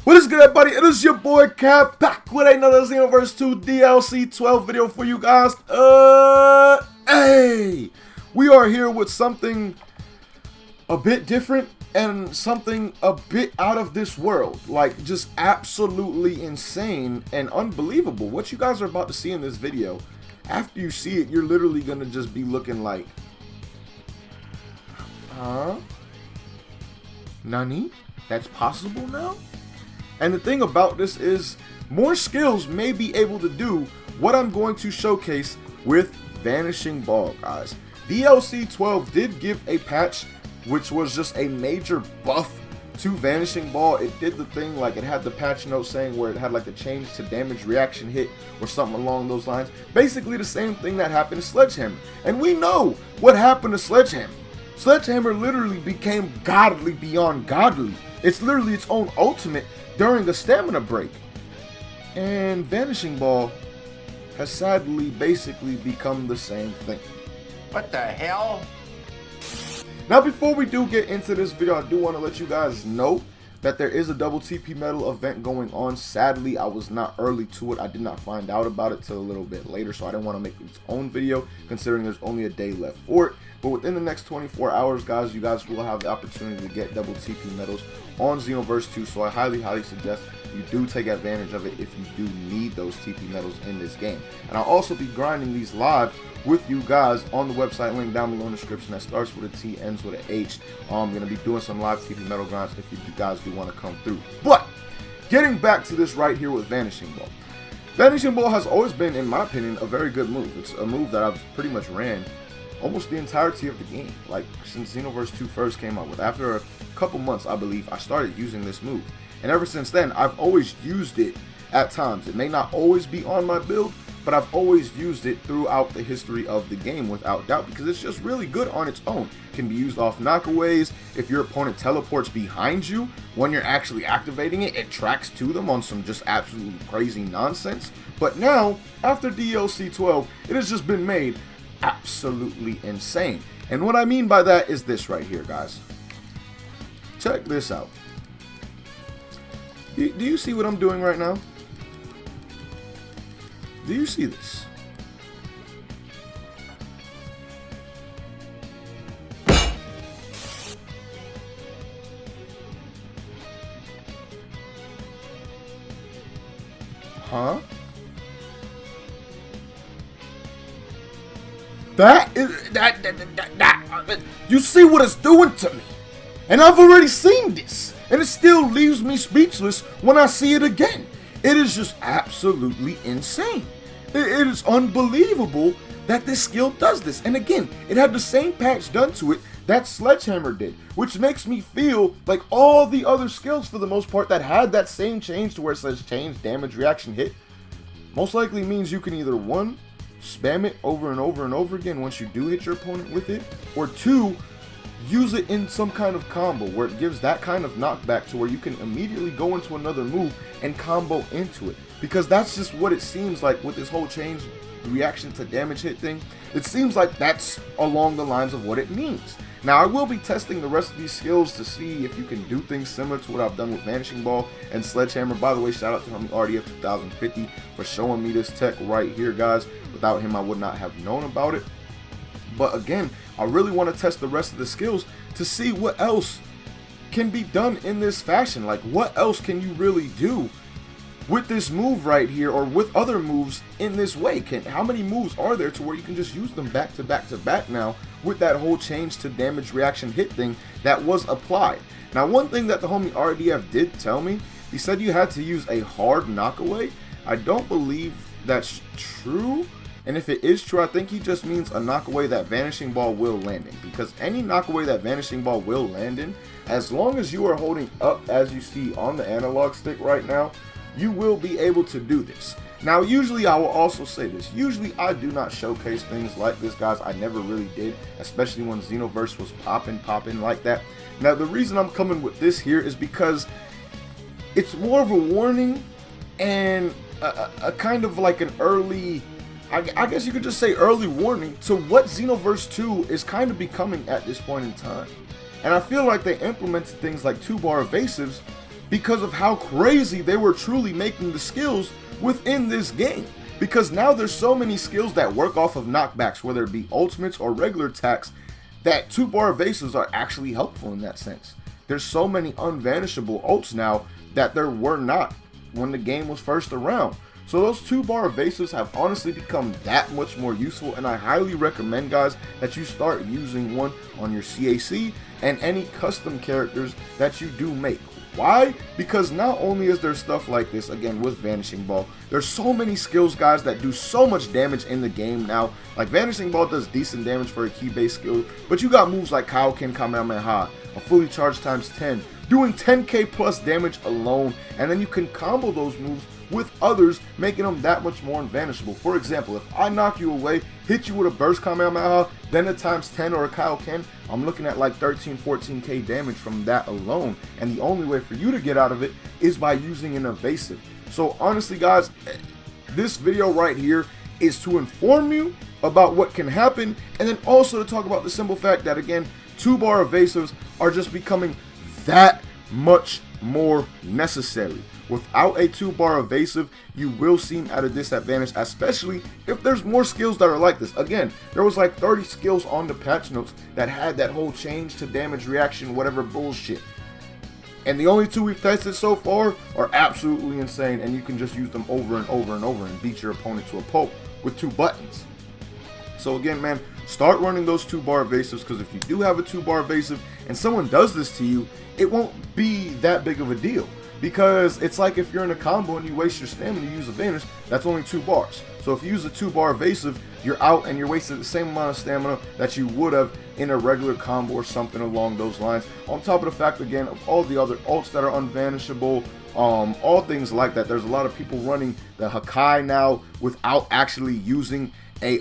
What is good, everybody? It is your boy Cap back with another Xenoverse 2 DLC 12 video for you guys. Hey, we are here with something a bit different and something a bit out of this world, like just absolutely insane and unbelievable. What you guys are about to see in this video, after you see it, you're literally gonna just be looking like, huh? Nani? That's possible now? And the thing about this is, more skills may be able to do what I'm going to showcase with Vanishing Ball, guys. DLC 12 did give a patch which was just a major buff to Vanishing Ball. It did the thing, like it had the patch note saying where it had like the change to damage reaction hit or something along those lines. Basically the same thing that happened to Sledgehammer. And we know what happened to Sledgehammer. Sledgehammer literally became godly beyond godly. It's literally its own ultimate during a stamina break. And Vanishing Ball has sadly basically become the same thing. What the hell? Now before we do get into this video, I do want to let you guys know that there is a double TP medal event going on. Sadly, I was not early to it. I did not find out about it till a little bit later, so I didn't want to make its own video considering there's only a day left for it. But within the next 24 hours, guys, you guys will have the opportunity to get double TP medals on Xenoverse 2, so I highly suggest you do take advantage of it if you do need those TP medals in this game. And I'll also be grinding these live with you guys on the website link down below in the description that starts with a T, ends with an H. I'm going to be doing some live TP medal grinds if you guys do want to come through. But getting back to this right here with Vanishing Ball. Vanishing Ball has always been, in my opinion, a very good move. It's a move that I've pretty much ran almost the entirety of the game, like since Xenoverse 2 first came out with. After a couple months, I believe, I started using this move. And ever since then, I've always used it at times. It may not always be on my build, but I've always used it throughout the history of the game without doubt, because it's just really good on its own. It can be used off knockaways. If your opponent teleports behind you, when you're actually activating it, it tracks to them on some just absolutely crazy nonsense. But now, after DLC 12, it has just been made absolutely insane. And what I mean by that is this right here, guys. Check this out. Do you see what I'm doing right now? Do you see this? Huh? That you see what it's doing to me, and I've already seen this, and it still leaves me speechless when I see it again. It is just absolutely insane. It is unbelievable that this skill does this. And again, it had the same patch done to it that Sledgehammer did, which makes me feel like all the other skills, for the most part, that had that same change to where it says change damage reaction hit, most likely means you can either, one, spam it over and over and over again once you do hit your opponent with it, or two, use it in some kind of combo where it gives that kind of knockback to where you can immediately go into another move and combo into it. Because that's just what it seems like with this whole change reaction to damage hit thing. It seems like that's along the lines of what it means. Now, I will be testing the rest of these skills to see if you can do things similar to what I've done with Vanishing Ball and Sledgehammer. By the way, shout out to homie RDF 2050 for showing me this tech right here, guys. Without him, I would not have known about it. But again, I really want to test the rest of the skills to see what else can be done in this fashion. Like, what else can you really do with this move right here, or with other moves in this way? How many moves are there to where you can just use them back to back to back now with that whole change to damage reaction hit thing that was applied? Now, one thing that the homie RDF did tell me, he said you had to use a hard knockaway. I don't believe that's true. And if it is true, I think he just means a knockaway that Vanishing Ball will land in. Because any knockaway that Vanishing Ball will land in, as long as you are holding up as you see on the analog stick right now, you will be able to do this. Now, usually I will also say this. Usually I do not showcase things like this, guys. I never really did, especially when Xenoverse was popping like that. Now, the reason I'm coming with this here is because it's more of a warning and a kind of like an early, I guess you could just say early warning to what Xenoverse 2 is kind of becoming at this point in time. And I feel like they implemented things like 2-bar evasives because of how crazy they were truly making the skills within this game. Because now there's so many skills that work off of knockbacks, whether it be ultimates or regular attacks, that 2-bar evasives are actually helpful in that sense. There's so many unvanishable ults now that there were not when the game was first around. So those 2-bar evasives have honestly become that much more useful, and I highly recommend, guys, that you start using one on your CAC and any custom characters that you do make. Why? Because not only is there stuff like this, again, with Vanishing Ball, there's so many skills, guys, that do so much damage in the game now. Like, Vanishing Ball does decent damage for a key-based skill, but you got moves like Kaioken Kamehameha, a fully charged times 10, doing 10k plus damage alone, and then you can combo those moves with others, making them that much more invanishable. For example, if I knock you away, hit you with a burst Kamehameha, then a times 10 or a Kaioken, I'm looking at like 13-14k damage from that alone, and the only way for you to get out of it is by using an evasive. So honestly, guys, this video right here is to inform you about what can happen, and then also to talk about the simple fact that, again, 2-bar evasives are just becoming that much more necessary. Without a 2-bar evasive, you will seem at a disadvantage, especially if there's more skills that are like this. Again, there was like 30 skills on the patch notes that had that whole change to damage reaction, whatever bullshit. And the only 2 we've tested so far are absolutely insane, and you can just use them over and over and over and beat your opponent to a pulp with 2 buttons. So again, man, start running those 2-bar evasives, because if you do have a 2-bar evasive and someone does this to you, it won't be that big of a deal. Because it's like if you're in a combo and you waste your stamina, you use a vanish, that's only 2 bars. So if you use a 2-bar evasive, you're out and you're wasting the same amount of stamina that you would have in a regular combo or something along those lines. On top of the fact, again, of all the other ults that are unvanishable, all things like that. There's a lot of people running the Hakai now without actually using a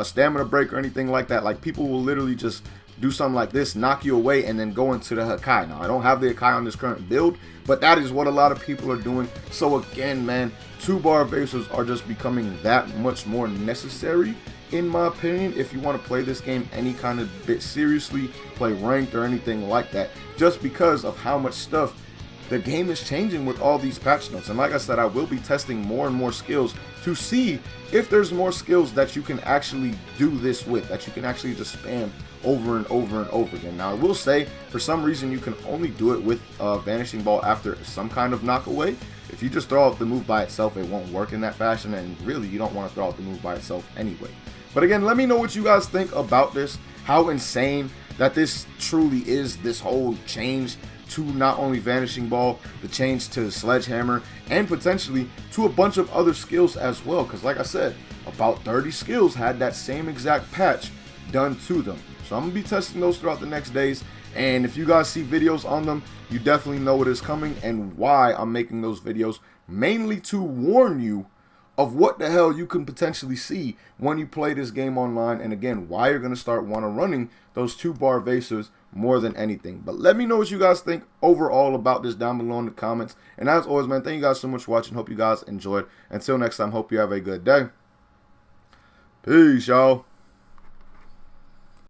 stamina break or anything like that. Like, people will literally just do something like this, knock you away, and then go into the Hakai. Now, I don't have the Hakai on this current build, but that is what a lot of people are doing. So again, man, 2-bar evasives are just becoming that much more necessary, in my opinion, if you want to play this game any kind of bit seriously, play ranked or anything like that, just because of how much stuff the game is changing with all these patch notes. And like I said, I will be testing more and more skills to see if there's more skills that you can actually do this with, that you can actually just spam over and over and over again. Now, I will say, for some reason, you can only do it with Vanishing Ball after some kind of knockaway. If you just throw out the move by itself, it won't work in that fashion, and really, you don't want to throw out the move by itself anyway. But again, let me know what you guys think about this, how insane that this truly is, this whole change to not only Vanishing Ball, the change to Sledgehammer, and potentially to a bunch of other skills as well. Because like I said, about 30 skills had that same exact patch done to them. So I'm going to be testing those throughout the next days. And if you guys see videos on them, you definitely know what is coming and why I'm making those videos. Mainly to warn you of what the hell you can potentially see when you play this game online. And again, why you're going to start running those 2-bar evasives more than anything. But let me know what you guys think overall about this down below in the comments. And as always, man, thank you guys so much for watching. Hope you guys enjoyed. Until next time, hope you have a good day. Peace, y'all.